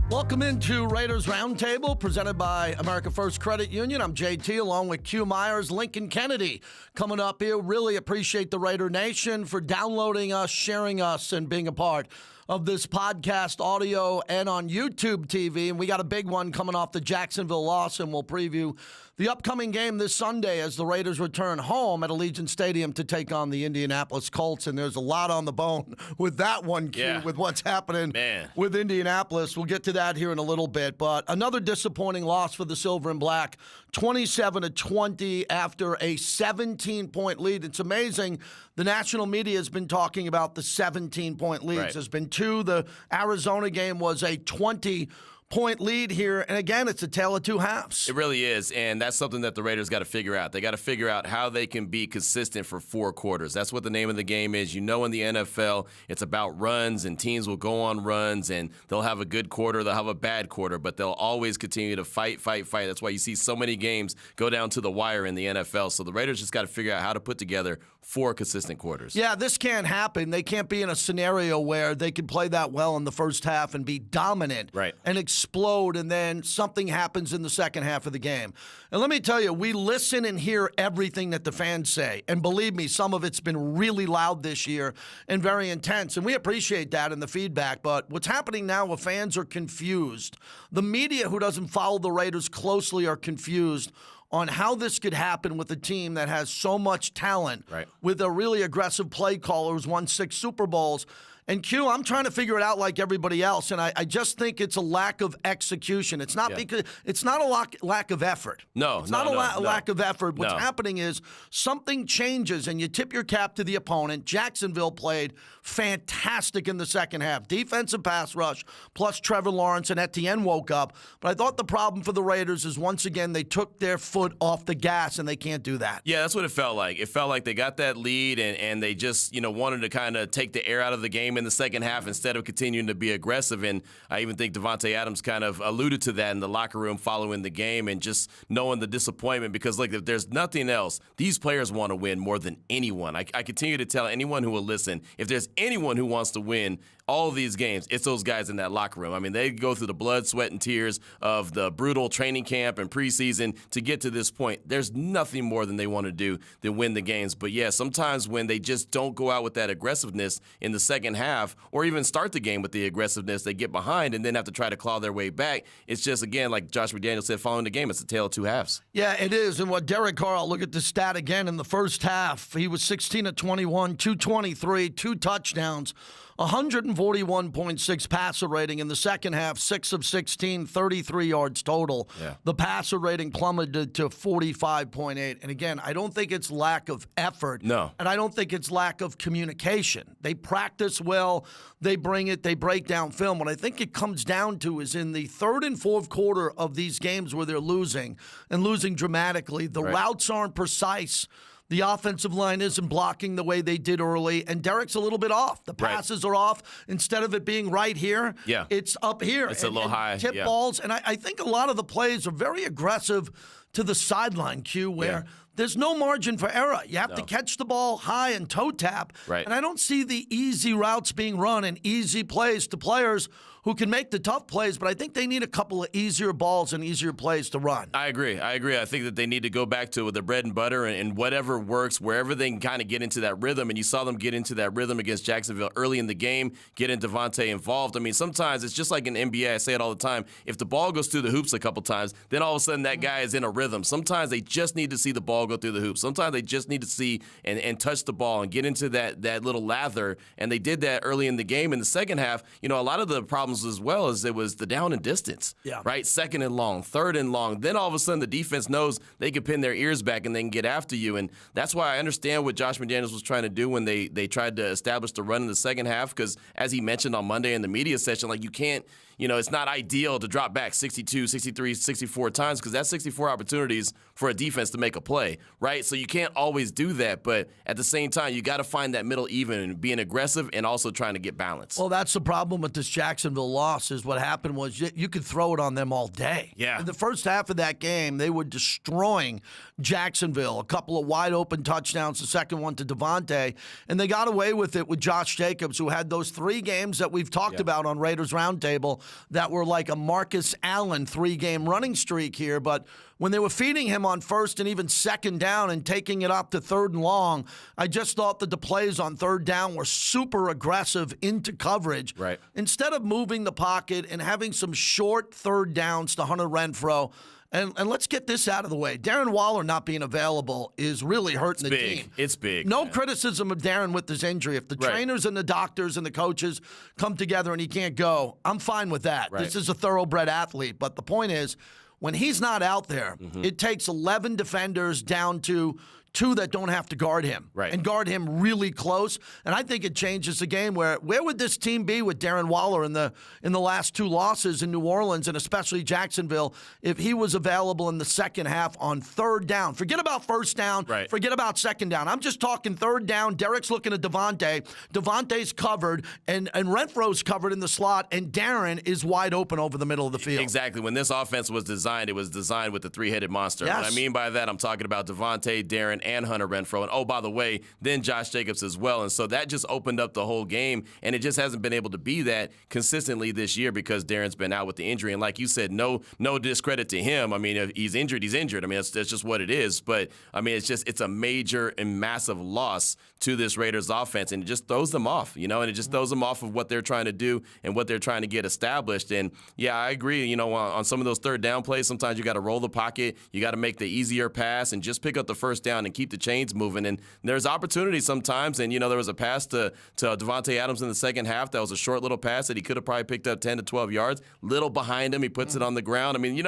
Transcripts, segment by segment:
Welcome into Raiders Roundtable, presented by America First Credit Union. I'm JT, along with Q Myers, Lincoln Kennedy. Coming up here, really appreciate the Raider Nation for downloading us, sharing us, and being a part of this podcast, audio, and on YouTube TV. And we got a big one coming off the Jacksonville loss, and we'll preview the upcoming game this Sunday as the Raiders return home at Allegiant Stadium to take on the Indianapolis Colts. And there's a lot on the bone with that one, Q, with what's happening with Indianapolis. We'll get to that here in a little bit. But another disappointing loss for the Silver and Black, 27-20 after a 17-point lead. It's amazing. The national media has been talking about the 17-point leads. Right. There's been two. The Arizona game was a 20-point lead here. And again, it's a tale of two halves. It really is. And that's something that the Raiders got to figure out. They got to figure out how they can be consistent for four quarters. That's what the name of the game is. You know, in the NFL, it's about runs, and teams will go on runs, and they'll have a good quarter, they'll have a bad quarter, but they'll always continue to fight. That's why you see so many games go down to the wire in the NFL. So the Raiders just got to figure out how to put together four consistent quarters. Yeah, this can't happen. They can't be in a scenario where they can play that well in the first half and be dominant and explode, and then something happens in the second half of the game. And let me tell you, we listen and hear everything that the fans say. And believe me, some of it's been really loud this year and very intense. And we appreciate that and the feedback. But what's happening now with fans are confused. The media who doesn't follow the Raiders closely are confused on how this could happen with a team that has so much talent, with a really aggressive play caller who's won 6 Super Bowls. And Q, I'm trying to figure it out like everybody else, and I just think it's a lack of execution. It's not because it's not a lack of effort. It's not a lack of effort. What's happening is something changes, and you tip your cap to the opponent. Jacksonville played fantastic in the second half. Defensive pass rush, plus Trevor Lawrence and Etienne woke up. But I thought the problem for the Raiders is, once again, they took their foot off the gas, and they can't do that. Yeah, that's what it felt like. It felt like they got that lead, and they just wanted to kind of take the air out of the game in the second half instead of continuing to be aggressive. And I even think Davante Adams kind of alluded to that in the locker room following the game, and just knowing the disappointment, because look, if there's nothing else, these players want to win more than anyone. I continue to tell anyone who will listen, if there's anyone who wants to win all of these games, it's those guys in that locker room. I mean, they go through the blood, sweat, and tears of the brutal training camp and preseason to get to this point. There's nothing more than they want to do than win the games. But yeah, sometimes when they just don't go out with that aggressiveness in the second half, or even start the game with the aggressiveness, they get behind and then have to try to claw their way back. It's just, again, like Josh McDaniels said following the game, it's a tale of two halves. Yeah, it is. And what Derek Carr, look at the stat again in the first half. He was 16 of 21, 223, 2 touchdowns, 141.6 passer rating. In the second half, 6 of 16, 33 yards total. Yeah. The passer rating plummeted to 45.8. And again, I don't think it's lack of effort. No. And I don't think it's lack of communication. They practice well. They bring it. They break down film. What I think it comes down to is in the third and fourth quarter of these games where they're losing, and losing dramatically, the routes aren't precise. The offensive line isn't blocking the way they did early, and Derek's a little bit off. The passes are off. Instead of it being right here, it's up here. It's a little high. Tip balls, and I think a lot of the plays are very aggressive to the sideline, Q, where there's no margin for error. You have to catch the ball high and toe tap, and I don't see the easy routes being run and easy plays to players who can make the tough plays, but I think they need a couple of easier balls and easier plays to run. I agree. I think that they need to go back to their bread and butter and whatever works, wherever they can kind of get into that rhythm. And you saw them get into that rhythm against Jacksonville early in the game, getting Davante involved. I mean, sometimes it's just like in NBA. I say it all the time. If the ball goes through the hoops a couple times, then all of a sudden that guy is in a rhythm. Sometimes they just need to see the ball go through the hoops. Sometimes they just need to see and touch the ball and get into that little lather. And they did that early in the game. In the second half, a lot of the problems as well is it was the down and distance, right? Second and long, third and long. Then all of a sudden the defense knows they can pin their ears back and they can get after you. And that's why I understand what Josh McDaniels was trying to do when they tried to establish the run in the second half, because as he mentioned on Monday in the media session, you can't, it's not ideal to drop back 62, 63, 64 times, because that 64 opportunities for a defense to make a play, right? So you can't always do that, but at the same time, you got to find that middle even and being aggressive and also trying to get balance. Well, that's the problem with this Jacksonville loss is what happened was you could throw it on them all day. Yeah. In the first half of that game, they were destroying Jacksonville. A couple of wide open touchdowns, the second one to Devontae, and they got away with it with Josh Jacobs, who had those 3 games that we've talked about on Raiders Roundtable that were like a Marcus Allen 3-game running streak here, but when they were feeding him on first and even second down and taking it up to 3rd and long, I just thought that the plays on 3rd down were super aggressive into coverage. Right. Instead of moving the pocket and having some short 3rd downs to Hunter Renfrow. And let's get this out of the way. Darren Waller not being available is really hurting the team. It's big. No criticism of Darren with this injury. If the trainers and the doctors and the coaches come together and he can't go, I'm fine with that. Right. This is a thoroughbred athlete. But the point is, when he's not out there, it takes 11 defenders down to 2 that don't have to guard him and guard him really close. And I think it changes the game. Where would this team be with Darren Waller in the last 2 losses in New Orleans and especially Jacksonville if he was available in the second half on 3rd down? Forget about 1st down. Right. Forget about 2nd down. I'm just talking 3rd down. Derek's looking at Devontae. Devontae's covered and Renfro's covered in the slot, and Darren is wide open over the middle of the field. Exactly. When this offense was designed, it was designed with the 3-headed monster. Yes. What I mean by that, I'm talking about Devontae, Darren, and Hunter Renfrow. And, oh, by the way, then Josh Jacobs as well. And so that just opened up the whole game, and it just hasn't been able to be that consistently this year because Darren's been out with the injury. And like you said, no discredit to him. I mean, if he's injured, he's injured. I mean, that's just what it is. But, I mean, it's a major and massive loss to this Raiders offense, and it just throws them off, and it just throws them off of what they're trying to do and what they're trying to get established. And, yeah, I agree, on some of those 3rd down plays, sometimes you got to roll the pocket, you got to make the easier pass and just pick up the 1st down and keep the chains moving. And there's opportunities sometimes, and, there was a pass to Devontae Adams in the second half that was a short little pass that he could have probably picked up 10 to 12 yards, little behind him, he puts it on the ground. I mean,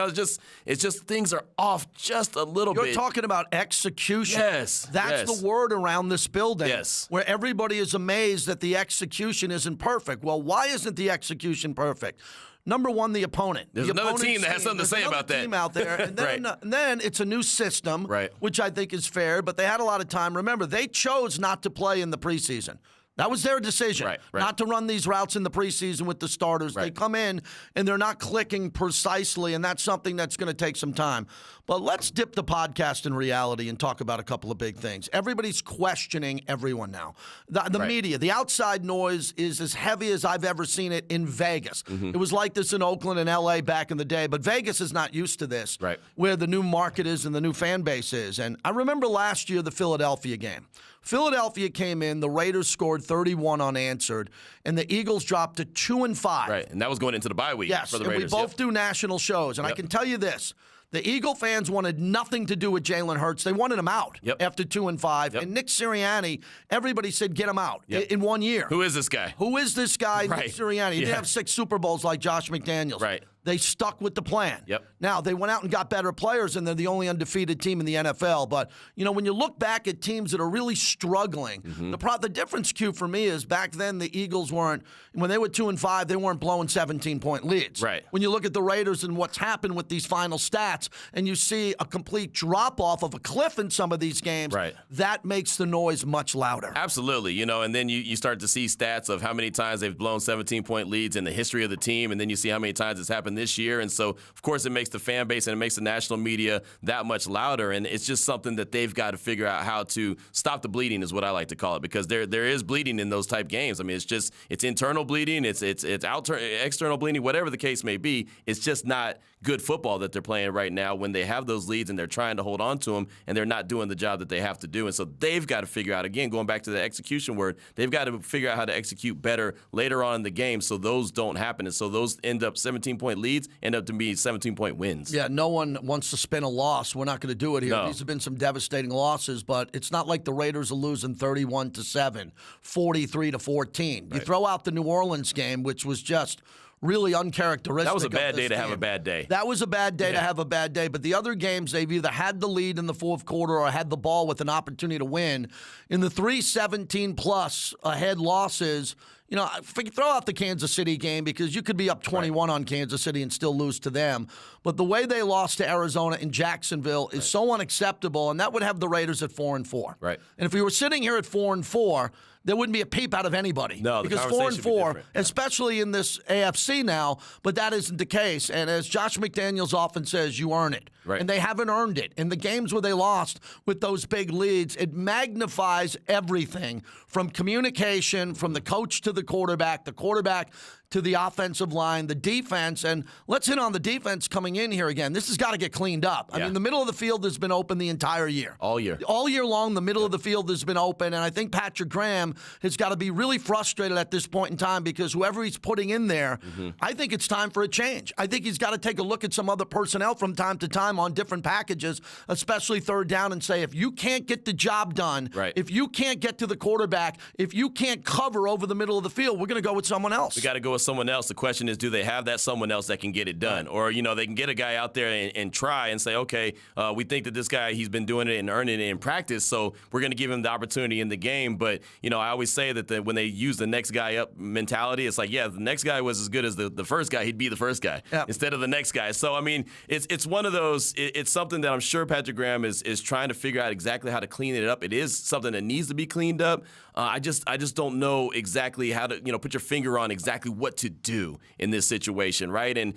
it's just things are off just a little bit. You're talking about execution. Yes. That's the word around this building. Yes. Where everybody is amazed that the execution isn't perfect. Well, why isn't the execution perfect? Number one, the opponent. There's another team that has something to say about that. Team out there, and then, and then it's a new system, which I think is fair. But they had a lot of time. Remember, they chose not to play in the preseason. That was their decision, not to run these routes in the preseason with the starters. They come in, and they're not clicking precisely, and that's something that's going to take some time. But let's dip the podcast in reality and talk about a couple of big things. Everybody's questioning everyone now. The media, the outside noise is as heavy as I've ever seen it in Vegas. It was like this in Oakland and L.A. back in the day, but Vegas is not used to this, where the new market is and the new fan base is. And I remember last year the Philadelphia game. Philadelphia came in, the Raiders scored 31 unanswered, and the Eagles dropped to 2-5. Right, and that was going into the bye week for the Raiders. Yes, and we both do national shows, and I can tell you this. The Eagle fans wanted nothing to do with Jalen Hurts. They wanted him out after 2-5. And Nick Sirianni, everybody said get him out in 1 year. Who is this guy? Who is this guy, Nick Sirianni? He didn't have 6 Super Bowls like Josh McDaniels. Right. They stuck with the plan. Now, they went out and got better players, and they're the only undefeated team in the NFL. But, when you look back at teams that are really struggling, the difference, Q, for me is back then the Eagles weren't, when they were 2-5, they weren't blowing 17-point leads. When you look at the Raiders and what's happened with these final stats, and you see a complete drop-off of a cliff in some of these games, that makes the noise much louder. Absolutely. And then you start to see stats of how many times they've blown 17-point leads in the history of the team, and then you see how many times it's happened this year. And so, of course, it makes the fan base and it makes the national media that much louder. And it's just something that they've got to figure out how to stop the bleeding, is what I like to call it, because there is bleeding in those type games. I mean, it's internal bleeding, it's external bleeding, whatever the case may be. It's just not good football that they're playing right now when they have those leads and they're trying to hold on to them and they're not doing the job that they have to do. And so they've got to figure out, again, going back to the execution word, they've got to figure out how to execute better later on in the game so those don't happen. And so those end up 17-point leads, end up to be 17-point wins. Yeah, no one wants to spin a loss. We're not going to do it here. No. These have been some devastating losses, but it's not like the Raiders are losing 31-7, 43-14. You throw out the New Orleans game, which was just really uncharacteristic. That was a bad day to have a bad day. That was a bad day to have a bad day. But the other games, they've either had the lead in the fourth quarter or had the ball with an opportunity to win. In the 3-17-plus ahead losses, throw out the Kansas City game because you could be up 21 on Kansas City and still lose to them. But the way they lost to Arizona and Jacksonville is so unacceptable, and that would have the Raiders at 4-4. Right. And if we were sitting here at 4-4, there wouldn't be a peep out of anybody. No, because conversation 4-4, especially in this AFC now, but that isn't the case. And as Josh McDaniels often says, you earn it. Right. And they haven't earned it. In the games where they lost with those big leads, it magnifies everything from communication, from the coach to the quarterback to the offensive line, the defense. And let's hit on the defense coming in here again. This has got to get cleaned up. I mean, the middle of the field has been open the entire year. All year. All year long, the middle of the field has been open. And I think Patrick Graham has got to be really frustrated at this point in time because whoever he's putting in there, I think it's time for a change. I think he's got to take a look at some other personnel from time to time on different packages, especially third down, and say, if you can't get the job done, if you can't get to the quarterback, if you can't cover over the middle of the field, we're going to go with someone else. We got to go with someone else. The question is, do they have that someone else that can get it done? Or, they can get a guy out there and try and say, okay, we think that this guy, he's been doing it and earning it in practice, so we're going to give him the opportunity in the game. But, I always say that when they use the next guy up mentality, it's like, the next guy was as good as the first guy. He'd be the first guy instead of the next guy. So, I mean, it's one of those, it's something that I'm sure Patrick Graham is trying to figure out exactly how to clean it up. It is something that needs to be cleaned up. I just don't know exactly how to, put your finger on exactly what to do in this situation, right? And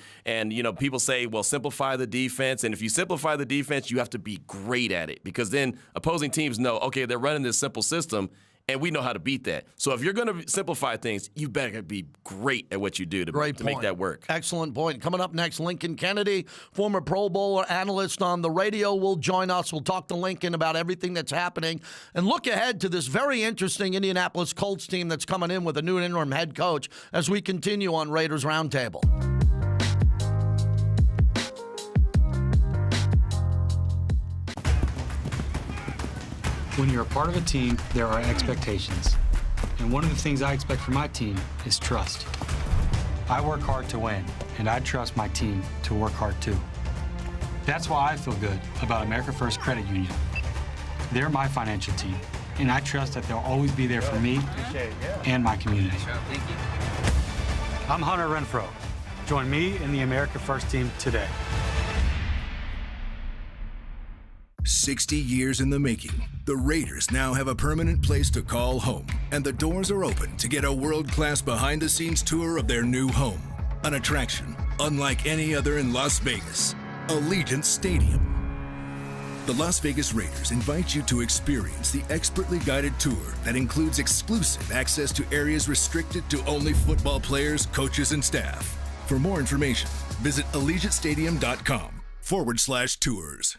people say, well, simplify the defense. And if you simplify the defense, you have to be great at it because then opposing teams know, okay, they're running this simple system, and we know how to beat that. So if you're going to simplify things, you better be great at what you do to make that work. Excellent point. Coming up next, Lincoln Kennedy, former Pro Bowler analyst on the radio, will join us. We'll talk to Lincoln about everything that's happening and look ahead to this very interesting Indianapolis Colts team that's coming in with a new interim head coach as we continue on Raiders Roundtable. When you're a part of a team, there are expectations. And one of the things I expect from my team is trust. I work hard to win, and I trust my team to work hard too. That's why I feel good about America First Credit Union. They're my financial team, and I trust that they'll always be there for me and my community. I'm Hunter Renfro. Join me in the America First team today. 60 years in the making, the Raiders now have a permanent place to call home, and the doors are open to get a world-class behind-the-scenes tour of their new home. An attraction unlike any other in Las Vegas, Allegiant Stadium. The Las Vegas Raiders invite you to experience the expertly guided tour that includes exclusive access to areas restricted to only football players, coaches, and staff. For more information, visit AllegiantStadium.com/tours.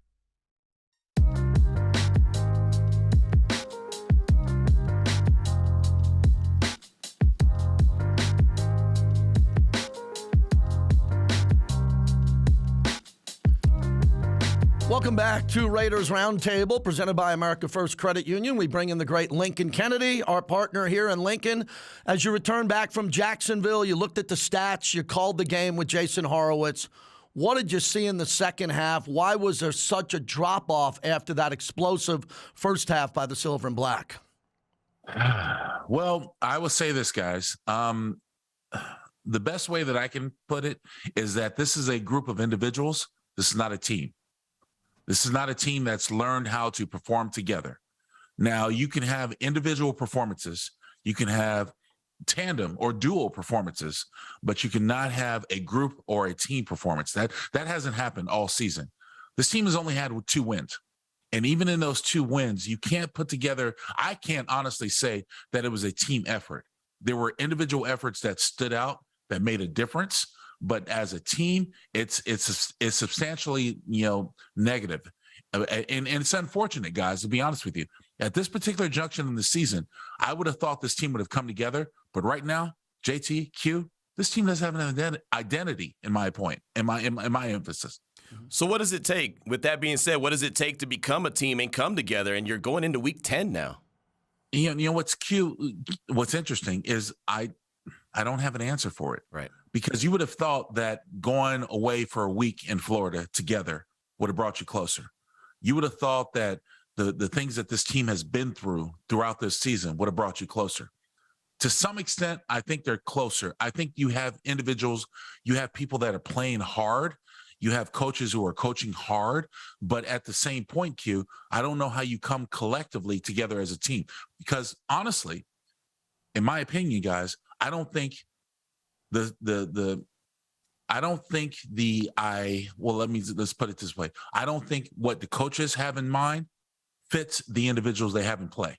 Welcome back to Raiders Roundtable, presented by America First Credit Union. We bring in the great Lincoln Kennedy, our partner here in Lincoln. As you return back from Jacksonville, you looked at the stats, you called the game with Jason Horowitz. What did you see in the second half? Why was there such a drop-off after that explosive first half by the Silver and Black? Well, I will say this, guys. The best way that I can put it is that this is a group of individuals. This is not a team. This is not a team that's learned how to perform together. Now, you can have individual performances. You can have tandem or dual performances, but you cannot have a group or a team performance. That hasn't happened all season. This team has only had 2 wins. And even in those 2 wins, you can't put together, I can't honestly say that it was a team effort. There were individual efforts that stood out that made a difference. But as a team, it's substantially, negative. And it's unfortunate, guys, to be honest with you. At this particular junction in the season, I would have thought this team would have come together. But right now, JT, Q, this team doesn't have an identity, in my point, in my emphasis. So what does it take? With that being said, what does it take to become a team and come together? And you're going into week 10 now. You know what's interesting is I don't have an answer for it. Right. Because you would have thought that going away for a week in Florida together would have brought you closer. You would have thought that the things that this team has been throughout this season would have brought you closer. To some extent, I think they're closer. I think you have individuals, you have people that are playing hard. You have coaches who are coaching hard, but at the same point, Q, I don't know how you come collectively together as a team. Because honestly, in my opinion, guys, I don't think let's put it this way. I don't think what the coaches have in mind fits the individuals they have in play.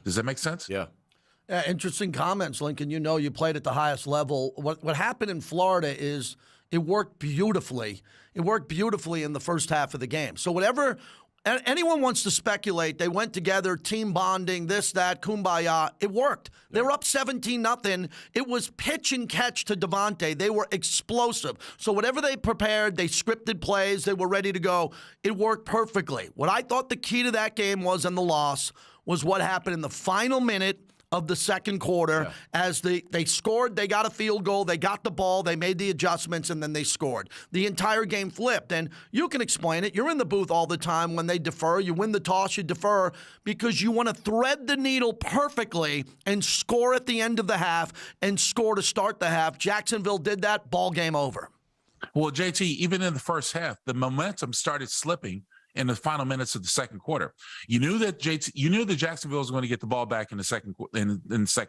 Does that make sense? Yeah. Yeah, interesting comments, Lincoln. You know, you played at the highest level. What happened in Florida is it worked beautifully. It worked beautifully in the first half of the game. So whatever anyone wants to speculate, they went together, team bonding, this, that, kumbaya. It worked. They were up 17-0. It was pitch and catch to Davante. They were explosive. So whatever they prepared, they scripted plays, they were ready to go. It worked perfectly. What I thought the key to that game was, and the loss, was what happened in the final minute of the second quarter. As they scored, they got a field goal, they got the ball, they made the adjustments, and then they scored. The entire game flipped, and you can explain it. You're in the booth all the time when they defer. You win the toss, you defer, because you want to thread the needle perfectly and score at the end of the half and score to start the half. Jacksonville did that, ball game over. Well, JT, even in the first half, the momentum started slipping in the final minutes of the second quarter. You knew that Jacksonville was going to get the ball back in the second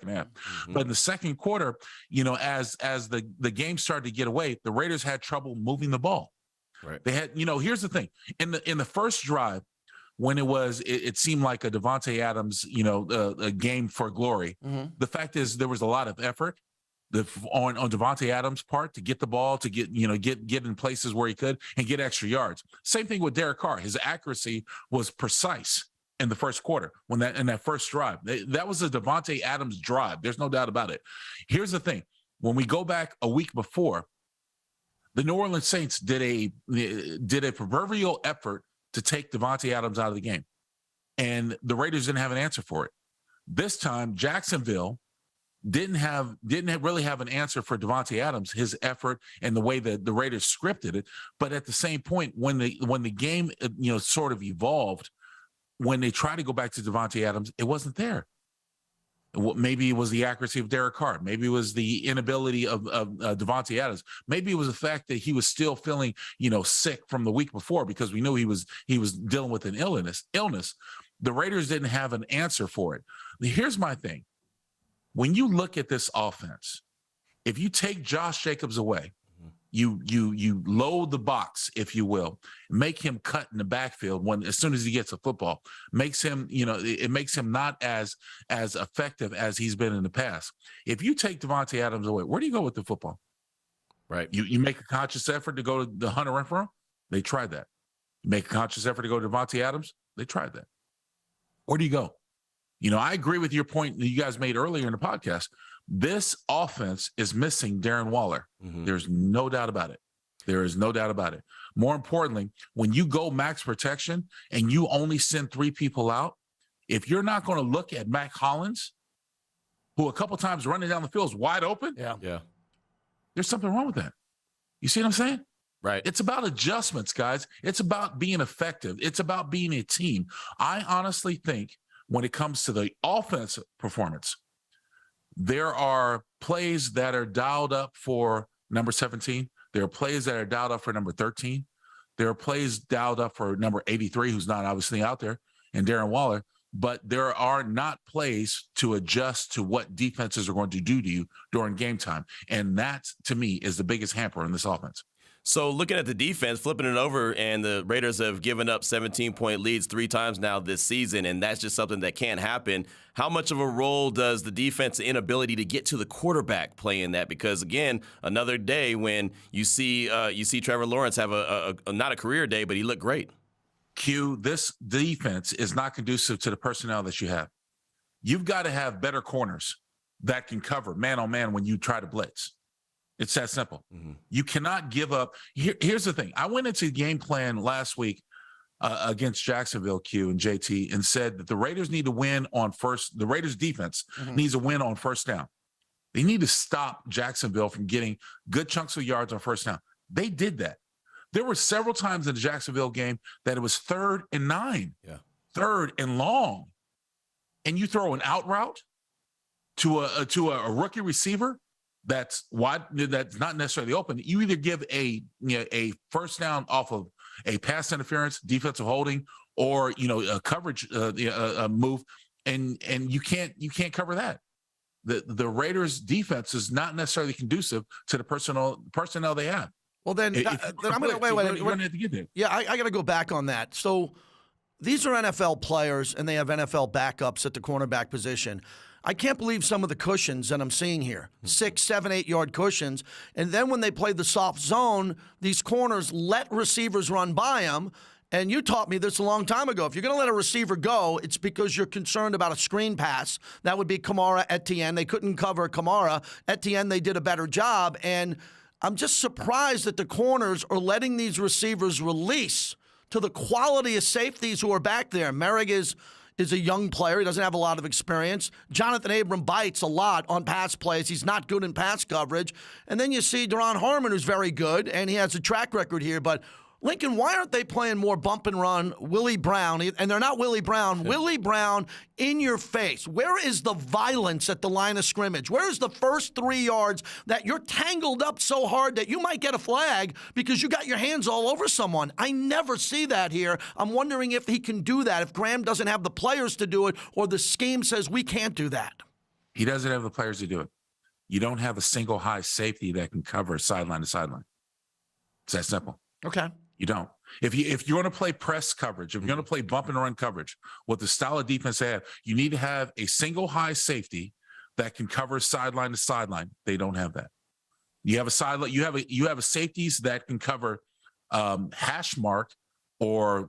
half. But in the second quarter, you know, as the game started to get away, the Raiders had trouble moving the ball. Right. They had, you know, here's the thing. In the first drive, when it seemed like a Davante Adams, you know, a game for glory. The fact is there was a lot of effort on Davante Adams' part to get the ball, to get in places where he could and get extra yards. Same thing with Derek Carr. His accuracy was precise in the first quarter in that first drive. That was a Davante Adams drive. There's no doubt about it. Here's the thing. When we go back a week before, the New Orleans Saints did a proverbial effort to take Davante Adams out of the game, and the Raiders didn't have an answer for it. This time, Jacksonville didn't really have an answer for Davante Adams, his effort and the way that the Raiders scripted it. But at the same point, when the game, you know, sort of evolved, when they tried to go back to Davante Adams, it wasn't there. Maybe it was the accuracy of Derek Carr. Maybe it was the inability of Davante Adams. Maybe it was the fact that he was still feeling, you know, sick from the week before, because we knew he was dealing with an illness. The Raiders didn't have an answer for it. Here's my thing. When you look at this offense, if you take Josh Jacobs away, you load the box, if you will, make him cut in the backfield as soon as he gets a football, makes him, you know, it makes him not as effective as he's been in the past. If you take Davante Adams away, where do you go with the football? Right. You make a conscious effort to go to the Hunter Renfrow. They tried that. You make a conscious effort to go to Davante Adams. They tried that. Where do you go? You know, I agree with your point that you guys made earlier in the podcast. This offense is missing Darren Waller. There's no doubt about it. There is no doubt about it. More importantly, when you go max protection and you only send 3 people out, if you're not going to look at Mac Hollins, who a couple times running down the field is wide open, there's something wrong with that. You see what I'm saying? Right. It's about adjustments, guys. It's about being effective. It's about being a team. I honestly think when it comes to the offensive performance, there are plays that are dialed up for number 17. There are plays that are dialed up for number 13. There are plays dialed up for number 83, who's not obviously out there, and Darren Waller. But there are not plays to adjust to what defenses are going to do to you during game time. And that, to me, is the biggest hamper in this offense. So looking at the defense, flipping it over, and the Raiders have given up 17-point leads 3 times now this season, and that's just something that can't happen. How much of a role does the defense's inability to get to the quarterback play in that? Because, again, another day when you see Trevor Lawrence have a not a career day, but he looked great. Q, this defense is not conducive to the personnel that you have. You've got to have better corners that can cover man-on-man when you try to blitz. It's that simple. You cannot give up. Here's the thing. I went into the game plan last week against Jacksonville, Q and JT, and said that the Raiders need to win on first. The Raiders defense needs to win on first down. They need to stop Jacksonville from getting good chunks of yards on first down. They did that. There were several times in the Jacksonville game that it was 3rd and 9, 3rd and long, and you throw an out route to a rookie receiver that's wide, that's not necessarily open. You either give a first down off of a pass interference, defensive holding, or a coverage a move, and you can't cover that. The Raiders defense is not necessarily conducive to the personnel they have. Well, then I'm going to wait. You're going to have to get there. Yeah, I got to go back on that. So these are NFL players, and they have NFL backups at the cornerback position. I can't believe some of the cushions that I'm seeing here. 6, 7, 8 yard cushions. And then when they play the soft zone, these corners let receivers run by them. And you taught me this a long time ago. If you're going to let a receiver go, it's because you're concerned about a screen pass. That would be Kamara, Etienne. They couldn't cover Kamara. Etienne, they did a better job. And I'm just surprised that the corners are letting these receivers release to the quality of safeties who are back there. Merrick is a young player. He doesn't have a lot of experience. Jonathan Abram bites a lot on pass plays. He's not good in pass coverage. And then you see Deron Harmon, who's very good, and he has a track record here. But Lincoln, why aren't they playing more bump and run, Willie Brown? And they're not Willie Brown. Willie Brown in your face. Where is the violence at the line of scrimmage? Where is the first 3 yards that you're tangled up so hard that you might get a flag because you got your hands all over someone? I never see that here. I'm wondering if he can do that, if Graham doesn't have the players to do it, or the scheme says we can't do that. He doesn't have the players to do it. You don't have a single high safety that can cover sideline to sideline. It's that simple. Okay. You don't. If you're going to play press coverage, if you're going to play bump and run coverage, with the style of defense they have, you need to have a single high safety that can cover sideline to sideline. They don't have that. You have a sideline. You have a safeties that can cover hash mark or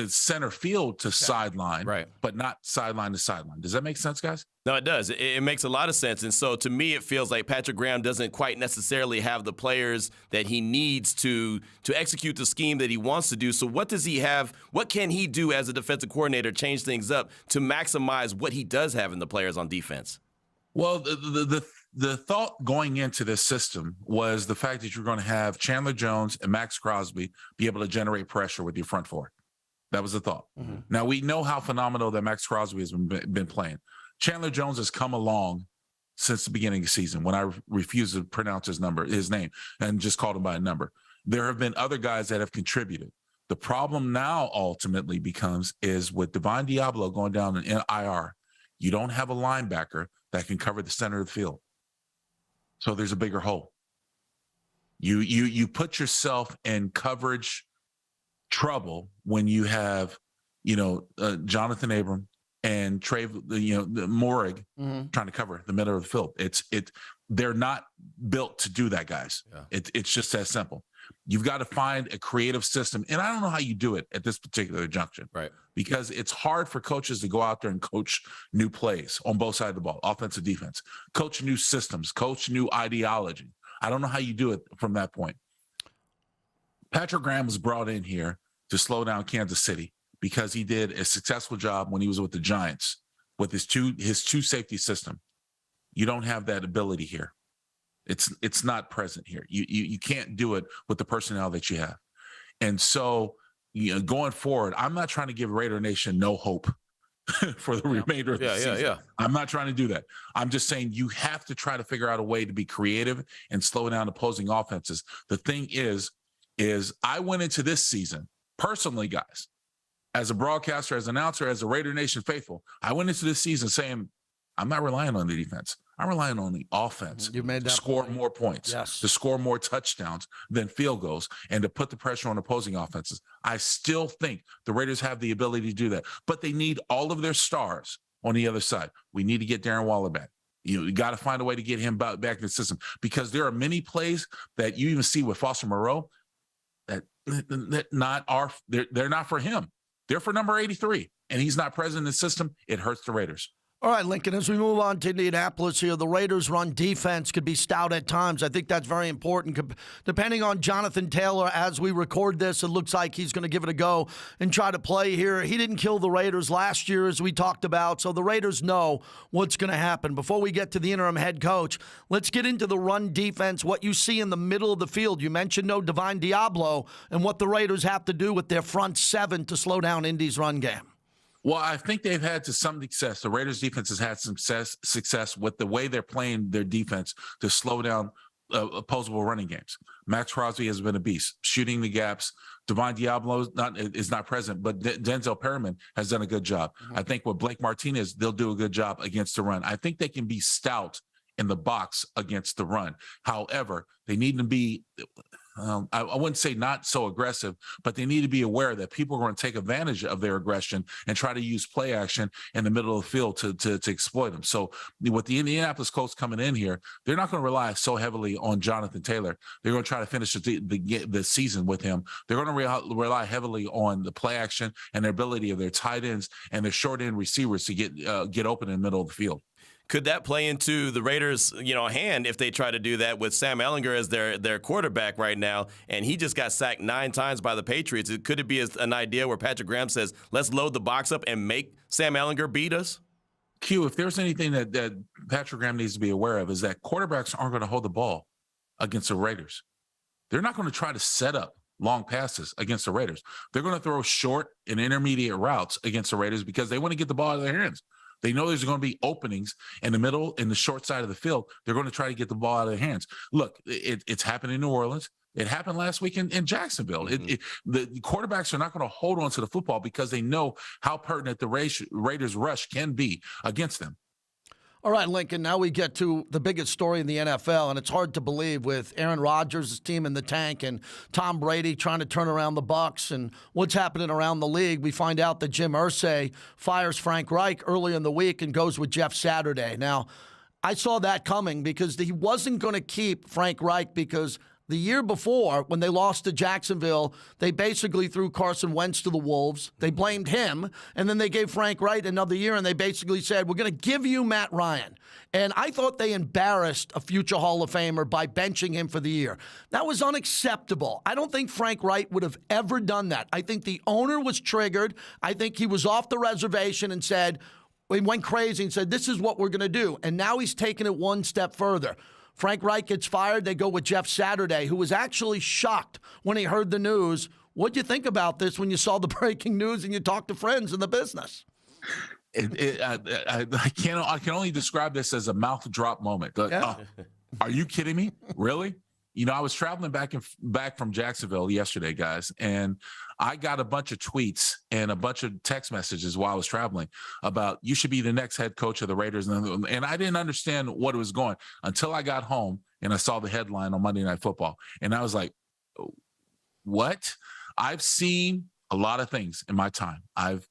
center field to sideline, right, but not sideline to sideline. Does that make sense, guys? No, it does. It makes a lot of sense. And so to me, it feels like Patrick Graham doesn't quite necessarily have the players that he needs to execute the scheme that he wants to do. So what does he have? What can he do as a defensive coordinator, change things up to maximize what he does have in the players on defense? Well, the thought going into this system was the fact that you're going to have Chandler Jones and Max Crosby be able to generate pressure with your front four. That was the thought. Mm-hmm. Now, we know how phenomenal that Max Crosby has been playing. Chandler Jones has come along since the beginning of the season when I refused to pronounce his name, and just called him by a number. There have been other guys that have contributed. The problem now ultimately is with Divine Diablo going down in IR, you don't have a linebacker that can cover the center of the field. So there's a bigger hole. You put yourself in coverage trouble when you have, Jonathan Abram and Morrig trying to cover the middle of the field. They're not built to do that, guys. Yeah. It's just that simple. You've got to find a creative system. And I don't know how you do it at this particular junction. Right. Because it's hard for coaches to go out there and coach new plays on both sides of the ball, offensive, defense, coach new systems, coach new ideology. I don't know how you do it from that point. Patrick Graham was brought in here to slow down Kansas City because he did a successful job when he was with the Giants with his two safety system. You don't have that ability here. It's not present here. You can't do it with the personnel that you have. And so, going forward, I'm not trying to give Raider Nation no hope for the remainder of the season. Yeah. I'm not trying to do that. I'm just saying you have to try to figure out a way to be creative and slow down opposing offenses. The thing is I went into this season personally, guys, as a broadcaster, as an announcer, as a Raider Nation faithful, I went into this season saying, I'm not relying on the defense. I'm relying on the offense to score more points, to score more touchdowns than field goals, and to put the pressure on opposing offenses. I still think the Raiders have the ability to do that, but they need all of their stars on the other side. We need to get Darren Waller back. You got to find a way to get him back in the system, because there are many plays that you even see with Foster Moreau that they're not for him. They're for number 83, and he's not present in the system. It hurts the Raiders. All right, Lincoln, as we move on to Indianapolis here, the Raiders' run defense could be stout at times. I think that's very important. Depending on Jonathan Taylor, as we record this, it looks like he's going to give it a go and try to play here. He didn't kill the Raiders last year, as we talked about, so the Raiders know what's going to happen. Before we get to the interim head coach, let's get into the run defense, what you see in the middle of the field. You mentioned no Divine Diablo and what the Raiders have to do with their front seven to slow down Indy's run game. Well, I think they've had to some success. The Raiders defense has had some success with the way they're playing their defense to slow down opposable running games. Max Crosby has been a beast, shooting the gaps. Devon Diablo is not present, but Denzel Perryman has done a good job. I think with Blake Martinez, they'll do a good job against the run. I think they can be stout in the box against the run. However, they need to be I wouldn't say not so aggressive, but they need to be aware that people are going to take advantage of their aggression and try to use play action in the middle of the field to exploit them. So with the Indianapolis Colts coming in here, they're not going to rely so heavily on Jonathan Taylor. They're going to try to finish the season with him. They're going to rely heavily on the play action and their ability of their tight ends and their short end receivers to get open in the middle of the field. Could that play into the Raiders', hand if they try to do that with Sam Ehlinger as their quarterback right now, and he just got sacked 9 times by the Patriots? Could it be an idea where Patrick Graham says, let's load the box up and make Sam Ehlinger beat us? Q, if there's anything that Patrick Graham needs to be aware of is that quarterbacks aren't going to hold the ball against the Raiders. They're not going to try to set up long passes against the Raiders. They're going to throw short and intermediate routes against the Raiders because they want to get the ball out of their hands. They know there's going to be openings in the middle, in the short side of the field. They're going to try to get the ball out of their hands. Look, it's happened in New Orleans. It happened last week in Jacksonville. The quarterbacks are not going to hold on to the football because they know how pertinent the Raiders rush can be against them. All right, Lincoln, now we get to the biggest story in the NFL, and it's hard to believe with Aaron Rodgers' team in the tank and Tom Brady trying to turn around the Bucs and what's happening around the league. We find out that Jim Irsay fires Frank Reich early in the week and goes with Jeff Saturday. Now, I saw that coming because he wasn't going to keep Frank Reich because the year before, when they lost to Jacksonville, they basically threw Carson Wentz to the Wolves. They blamed him, and then they gave Frank Reich another year, and they basically said, we're going to give you Matt Ryan. And I thought they embarrassed a future Hall of Famer by benching him for the year. That was unacceptable. I don't think Frank Reich would have ever done that. I think the owner was triggered. I think he was off the reservation and said, he went crazy and said, this is what we're going to do. And now he's taken it one step further. Frank Reich gets fired. They go with Jeff Saturday, who was actually shocked when he heard the news. What'd you think about this when you saw the breaking news and you talked to friends in the business? I can only describe this as a mouth drop moment. Yeah. Are you kidding me? Really? I was traveling back from Jacksonville yesterday, guys, and I got a bunch of tweets and a bunch of text messages while I was traveling about you should be the next head coach of the Raiders. And I didn't understand what it was going until I got home and I saw the headline on Monday Night Football. And I was like, what? I've seen a lot of things in my time. I've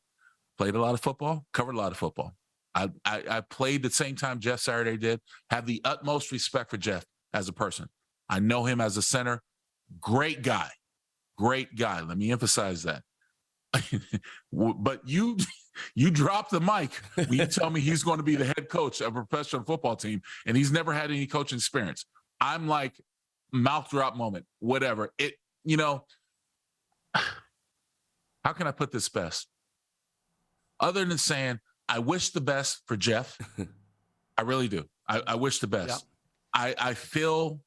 played a lot of football, covered a lot of football. I played the same time Jeff Saturday did, have the utmost respect for Jeff as a person. I know him as a center. Great guy. Let me emphasize that. But you drop the mic when you tell me he's going to be the head coach of a professional football team, and he's never had any coaching experience. I'm like, mouth drop moment, whatever. How can I put this best? Other than saying, I wish the best for Jeff. I really do. I wish the best. Yep. I feel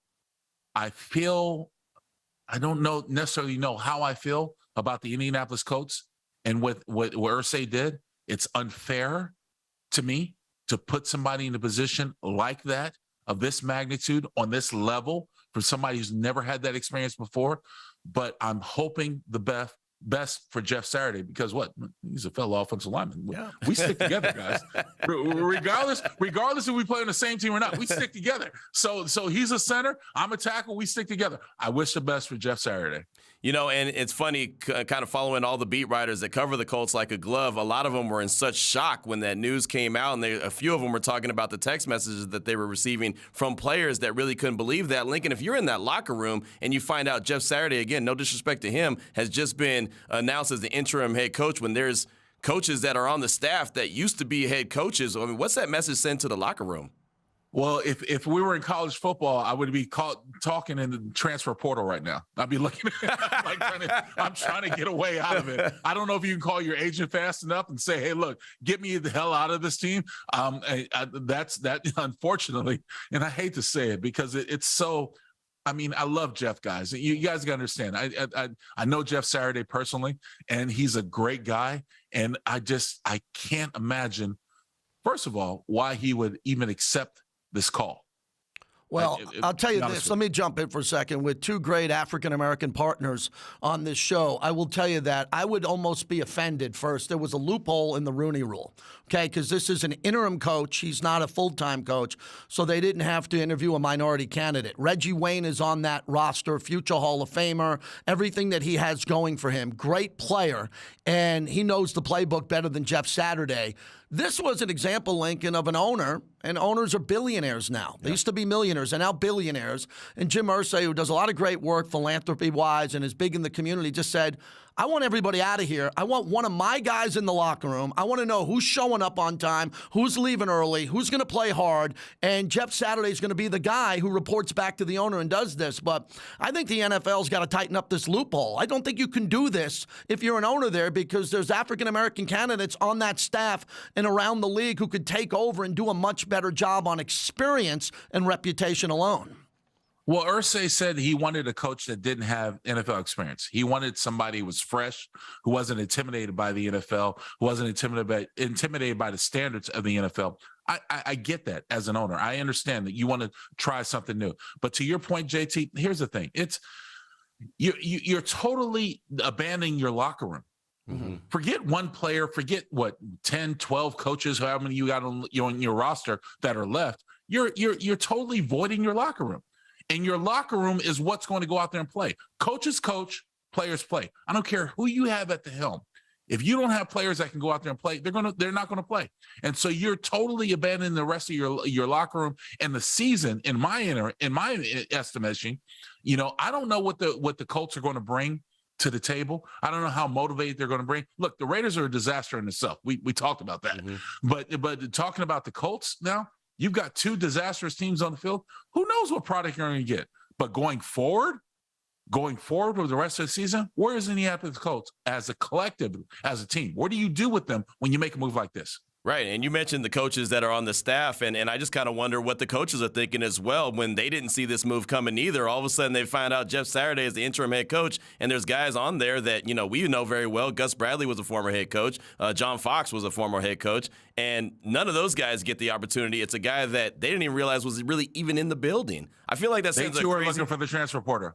I don't necessarily know how I feel about the Indianapolis Colts and what Irsay did. It's unfair to me to put somebody in a position like that, of this magnitude, on this level, for somebody who's never had that experience before. But I'm hoping the best for Jeff Saturday, because he's a fellow offensive lineman. Yeah. We stick together, guys. regardless if we play on the same team or not, we stick together. So he's a center, I'm a tackle, we stick together. I wish the best for Jeff Saturday. And it's funny, kind of following all the beat writers that cover the Colts like a glove. A lot of them were in such shock when that news came out, and a few of them were talking about the text messages that they were receiving from players that really couldn't believe that. Lincoln, if you're in that locker room and you find out Jeff Saturday, again, no disrespect to him, has just been announced as the interim head coach, when there's coaches that are on the staff that used to be head coaches, what's that message sent to the locker room? Well, if we were in college football, I would be talking in the transfer portal right now. I'd be looking at I'm trying to get away out of it. I don't know if you can call your agent fast enough and say, hey, look, get me the hell out of this team. That's unfortunately, and I hate to say it because it's so I mean, I love Jeff, guys. You guys got to understand. I know Jeff Saturday personally, and he's a great guy. And I can't imagine, first of all, why he would even accept this call. Well, I'll tell you this. Let me jump in for a second. With two great African-American partners on this show, I will tell you that I would almost be offended first. There was a loophole in the Rooney Rule, okay, because this is an interim coach. He's not a full-time coach, so they didn't have to interview a minority candidate. Reggie Wayne is on that roster, future Hall of Famer, everything that he has going for him. Great player, and he knows the playbook better than Jeff Saturday. This was an example, Lincoln, of an owner, and owners are billionaires now. They used to be millionaires and now billionaires. And Jim Irsay, who does a lot of great work philanthropy-wise and is big in the community, just said, I want everybody out of here. I want one of my guys in the locker room. I want to know who's showing up on time, who's leaving early, who's going to play hard. And Jeff Saturday is going to be the guy who reports back to the owner and does this. But I think the NFL's got to tighten up this loophole. I don't think you can do this if you're an owner there, because there's African-American candidates on that staff and around the league who could take over and do a much better job on experience and reputation alone. Well, Irsay said he wanted a coach that didn't have NFL experience. He wanted somebody who was fresh, who wasn't intimidated by the NFL, who wasn't intimidated by the standards of the NFL. I get that as an owner. I understand that you want to try something new. But to your point, JT, here's the thing. It's you're totally abandoning your locker room. Mm-hmm. Forget one player, forget what 10, 12 coaches, however many you got on your roster that are left. You're totally voiding your locker room. And your locker room is what's going to go out there and play. Coaches coach, players play. I don't care who you have at the helm. If you don't have players that can go out there and play, they're not going to play. And so you're totally abandoning the rest of your locker room and the season. In my estimation, I don't know what the Colts are going to bring to the table. I don't know how motivated they're going to bring. Look, the Raiders are a disaster in itself. We talked about that. Mm-hmm. But talking about the Colts now, you've got two disastrous teams on the field. Who knows what product you're going to get? But going forward with the rest of the season, where is Indianapolis Colts as a collective, as a team? What do you do with them when you make a move like this? Right, and you mentioned the coaches that are on the staff, and I just kind of wonder what the coaches are thinking as well when they didn't see this move coming either. All of a sudden, they find out Jeff Saturday is the interim head coach, and there's guys on there that, we know very well. Gus Bradley was a former head coach. John Fox was a former head coach, and none of those guys get the opportunity. It's a guy that they didn't even realize was really even in the building. I feel like that's they too are looking for the transfer portal.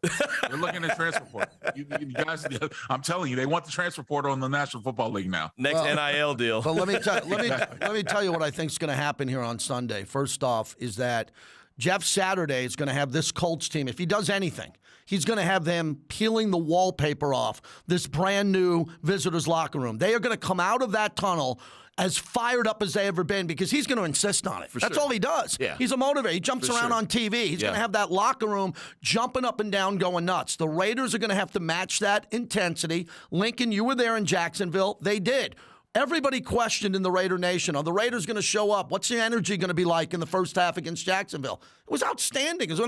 They're looking at transfer portal. You guys, I'm telling you, they want the transfer portal in the National Football League now. Next NIL deal. But let me tell you what I think is going to happen here on Sunday. First off, is that Jeff Saturday is going to have this Colts team. If he does anything, he's going to have them peeling the wallpaper off this brand new visitors locker room. They are going to come out of that tunnel as fired up as they ever been, because he's going to insist on it. That's all he does. Yeah. He's a motivator. He jumps around on TV. He's going to have that locker room jumping up and down, going nuts. The Raiders are going to have to match that intensity. Lincoln, you were there in Jacksonville. They did. Everybody questioned in the Raider Nation, are the Raiders going to show up? What's the energy going to be like in the first half against Jacksonville? It was outstanding. It was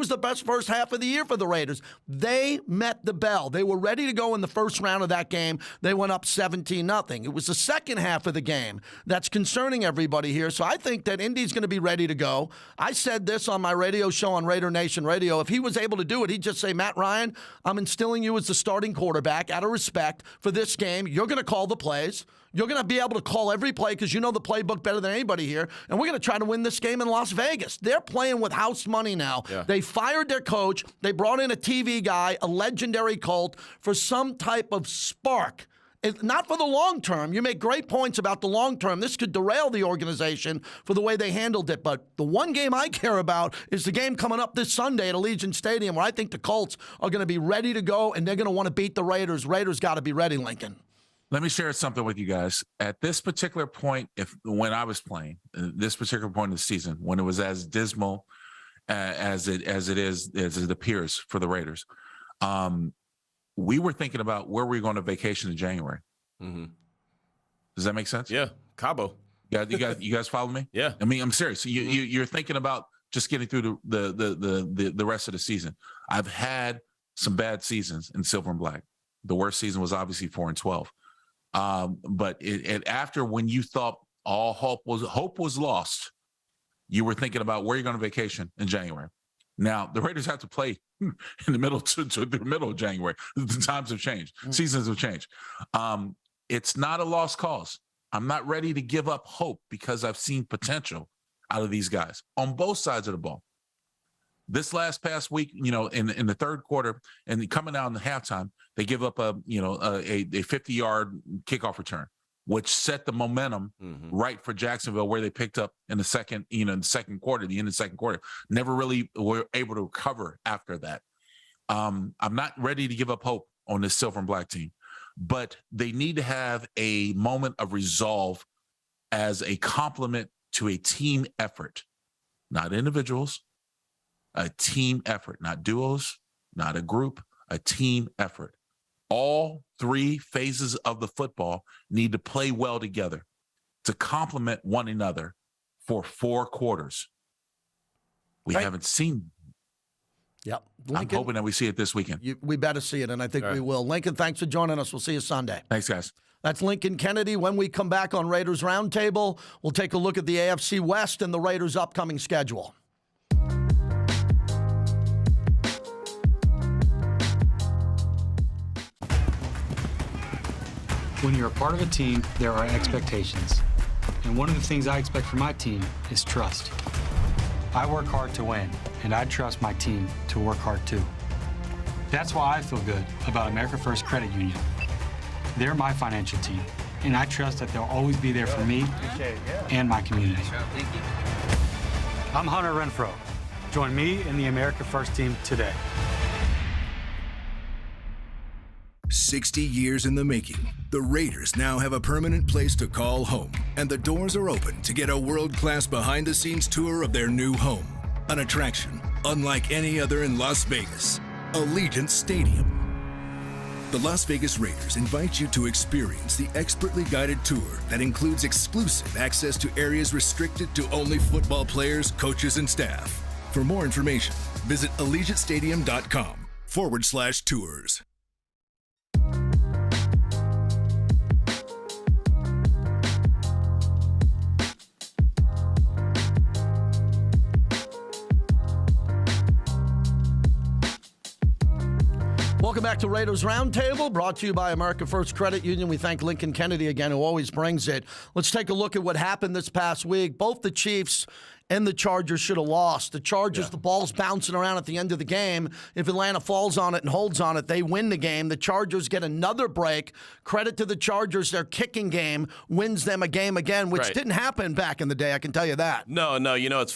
the best first half of the year for the Raiders. They met the bell. They were ready to go in the first round of that game. They went up 17-0. It was the second half of the game that's concerning everybody here. So I think that Indy's going to be ready to go. I said this on my radio show on Raider Nation Radio. If he was able to do it, he'd just say, Matt Ryan, I'm instilling you as the starting quarterback out of respect for this game. You're going to call the plays. You're going to be able to call every play because you know the playbook better than anybody here. And we're going to try to win this game in Las Vegas. They're playing with house money now. Yeah. They fired their coach. They brought in a TV guy, a legendary Colt, for some type of spark. Not for the long term. You make great points about the long term. This could derail the organization for the way they handled it. But the one game I care about is the game coming up this Sunday at Allegiant Stadium, where I think the Colts are going to be ready to go, and they're going to want to beat the Raiders. Raiders got to be ready, Lincoln. Let me share something with you guys. At this particular point, when I was playing, this particular point of the season, when it was as dismal as it appears for the Raiders, we were thinking about where we're going to vacation in January. Mm-hmm. Does that make sense? Yeah, Cabo. You guys follow me? Yeah. I mean, I'm serious. You're thinking about just getting through the rest of the season. I've had some bad seasons in Silver and Black. The worst season was obviously 4-12. But after, when you thought all hope was lost, you were thinking about where you're going to vacation in January. Now, the Raiders have to play in the middle to the middle of January. The times have changed. Seasons have changed. It's not a lost cause. I'm not ready to give up hope because I've seen potential out of these guys on both sides of the ball. This past week, in the third quarter and coming out in the halftime, they give up a 50-yard kickoff return, which set the momentum right for Jacksonville, where they picked up in the second, in the second quarter, the end of the second quarter. Never really were able to recover after that. I'm not ready to give up hope on this silver and black team, but they need to have a moment of resolve as a complement to a team effort, not individuals, a team effort, not duos, not a group, a team effort. All three phases of the football need to play well together to complement one another for 4 quarters. We haven't seen. Yep. I'm hoping that we see it this weekend. We better see it, and I think we will. Lincoln, thanks for joining us. We'll see you Sunday. Thanks, guys. That's Lincoln Kennedy. When we come back on Raiders Roundtable, we'll take a look at the AFC West and the Raiders' upcoming schedule. When you're a part of a team, there are expectations. And one of the things I expect from my team is trust. I work hard to win, and I trust my team to work hard too. That's why I feel good about America First Credit Union. They're my financial team, and I trust that they'll always be there for me and my community. I'm Hunter Renfro. Join me in the America First team today. 60 years in the making, the Raiders now have a permanent place to call home, and the doors are open to get a world-class behind-the-scenes tour of their new home. An attraction unlike any other in Las Vegas, Allegiant Stadium. The Las Vegas Raiders invite you to experience the expertly guided tour that includes exclusive access to areas restricted to only football players, coaches, and staff. For more information, visit AllegiantStadium.com/tours. Welcome back to Raiders Roundtable, brought to you by America First Credit Union. We thank Lincoln Kennedy again, who always brings it. Let's take a look at what happened this past week. Both the Chiefs and the Chargers should have lost. The Chargers, the ball's bouncing around at the end of the game. If Atlanta falls on it and holds on it, they win the game. The Chargers get another break. Credit to the Chargers, their kicking game wins them a game again, which didn't happen back in the day, I can tell you that. No,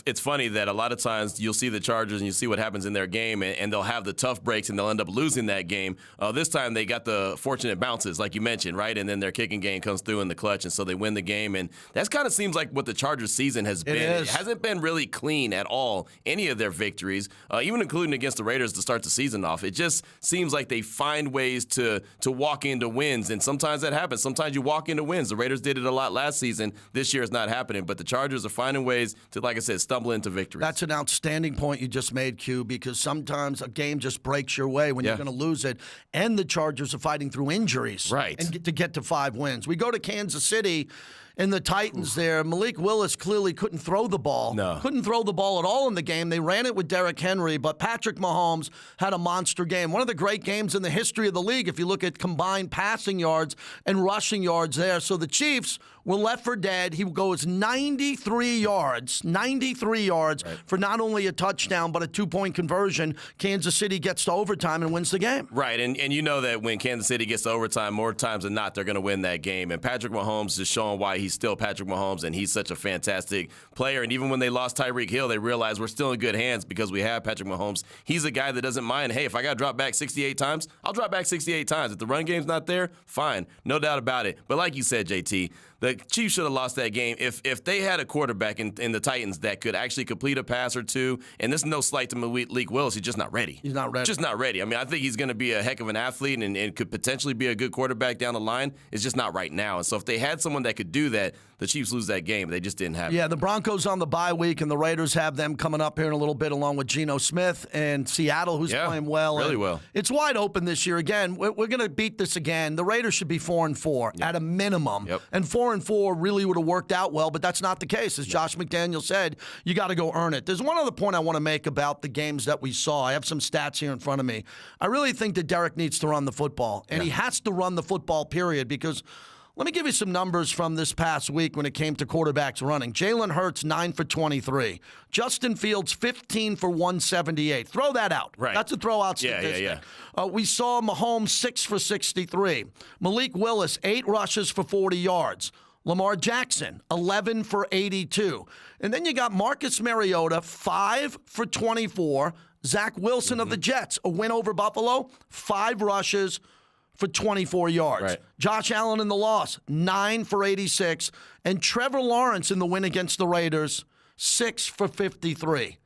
it's funny that a lot of times you'll see the Chargers and you see what happens in their game, and they'll have the tough breaks and they'll end up losing that game. This time they got the fortunate bounces, like you mentioned, right? And then their kicking game comes through in the clutch, and so they win the game. And that kind of seems like what the Chargers season has been. It hasn't been really clean at all, any of their victories, even including against the Raiders to start the season off. It just seems like they find ways to walk into wins, and sometimes that happens. Sometimes you walk into wins. The Raiders did it a lot last season. This year it's not happening, but the Chargers are finding ways to, like I said, stumble into victories. That's an outstanding point you just made, Q, because sometimes a game just breaks your way when you're going to lose it, and the Chargers are fighting through injuries and to get to 5 wins. We go to Kansas City. And the Titans there, Malik Willis clearly couldn't throw the ball. Couldn't throw the ball at all in the game. They ran it with Derrick Henry, but Patrick Mahomes had a monster game. One of the great games in the history of the league if you look at combined passing yards and rushing yards there. So the Chiefs were left for dead. He goes 93 yards for not only a touchdown but a 2-point conversion. Kansas City gets to overtime and wins the game. Right, and you know that when Kansas City gets to overtime, more times than not, they're going to win that game. And Patrick Mahomes is showing why he's still Patrick Mahomes, and he's such a fantastic player. And even when they lost Tyreek Hill, they realized we're still in good hands because we have Patrick Mahomes. He's a guy that doesn't mind, hey, if I got to drop back 68 times, I'll drop back 68 times. If the run game's not there, fine. No doubt about it. But like you said, JT, the Chiefs should have lost that game. If they had a quarterback in the Titans that could actually complete a pass or two, and this is no slight to Malik Willis, he's just not ready. He's not ready. Just not ready. I mean, I think he's going to be a heck of an athlete and could potentially be a good quarterback down the line. It's just not right now. And so if they had someone that could do that, the Chiefs lose that game. They just didn't have it. Yeah, the Broncos on the bye week, and the Raiders have them coming up here in a little bit along with Geno Smith and Seattle, who's playing well. Really well. It's wide open this year. Again, we're going to beat this again. The Raiders should be 4-4 at a minimum. And 4-4 really would have worked out well, but that's not the case. As Josh McDaniel said, you got to go earn it. There's one other point I want to make about the games that we saw. I have some stats here in front of me. I really think that Derek needs to run the football, and he has to run the football, period, because let me give you some numbers from this past week when it came to quarterbacks running. Jalen Hurts, 9 for 23. Justin Fields, 15 for 178. Throw that out. Right. That's a throw-out statistic. We saw Mahomes, 6 for 63. Malik Willis, 8 rushes for 40 yards. Lamar Jackson, 11 for 82. And then you got Marcus Mariota, 5 for 24. Zach Wilson of the Jets, a win over Buffalo, 5 rushes for 24 yards. Right. Josh Allen in the loss, 9 for 86. And Trevor Lawrence in the win against the Raiders, 6 for 53.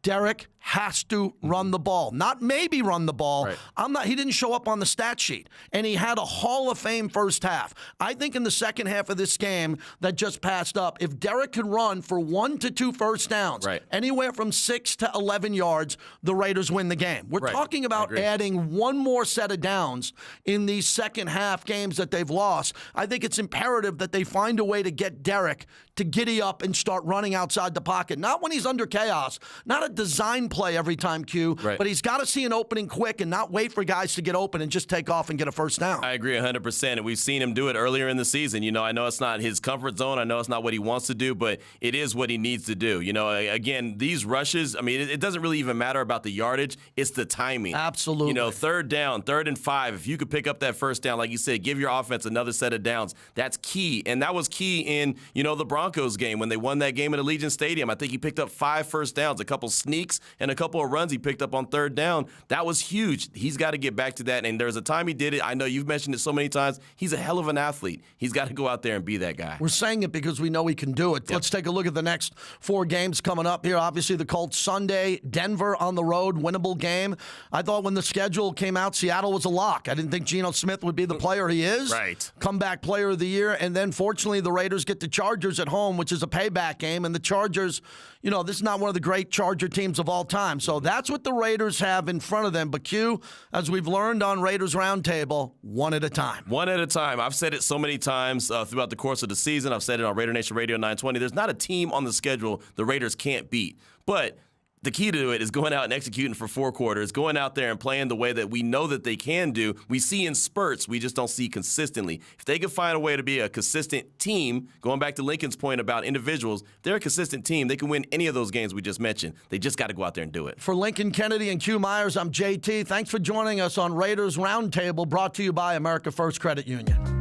Derek has to run the ball. Not maybe run the ball. Right. He didn't show up on the stat sheet. And he had a Hall of Fame first half. I think in the second half of this game that just passed up, if Derek could run for 1 to 2 first downs, anywhere from 6 to 11 yards, the Raiders win the game. We're talking about adding one more set of downs in these second half games that they've lost. I think it's imperative that they find a way to get Derek to giddy up and start running outside the pocket. Not when he's under chaos, not a design play every time, Q, but he's got to see an opening quick and not wait for guys to get open and just take off and get a first down. I agree 100%, and we've seen him do it earlier in the season. You know, I know it's not his comfort zone. I know it's not what he wants to do, but it is what he needs to do. You know, again, these rushes, I mean, it doesn't really even matter about the yardage. It's the timing. Absolutely. You know, 3rd down, 3rd and 5, if you could pick up that first down, like you said, give your offense another set of downs. That's key, and that was key in, you know, the Broncos game when they won that game at Allegiant Stadium. I think he picked up 5 first downs, a couple sneaks, and a couple of runs he picked up on 3rd down. That was huge. He's got to get back to that, and there's a time he did it. I know you've mentioned it so many times. He's a hell of an athlete. He's got to go out there and be that guy. We're saying it because we know he can do it. Yep. Let's take a look at the next 4 games coming up here. Obviously, the Colts Sunday, Denver on the road, winnable game. I thought when the schedule came out, Seattle was a lock. I didn't think Geno Smith would be the player he is. Right. Comeback player of the year. And then, fortunately, the Raiders get the Chargers at home, which is a payback game. And the Chargers, you know, this is not one of the great Charger teams of all time. So that's what the Raiders have in front of them. But Q, as we've learned on Raiders Roundtable, one at a time. One at a time. I've said it so many times throughout the course of the season. I've said it on Raider Nation Radio 920. There's not a team on the schedule the Raiders can't beat. But the key to it is going out and executing for 4 quarters, going out there and playing the way that we know that they can do. We see in spurts, we just don't see consistently. If they can find a way to be a consistent team, going back to Lincoln's point about individuals, they're a consistent team. They can win any of those games we just mentioned. They just got to go out there and do it. For Lincoln Kennedy and Q Myers, I'm JT. Thanks for joining us on Raiders Roundtable, brought to you by America First Credit Union.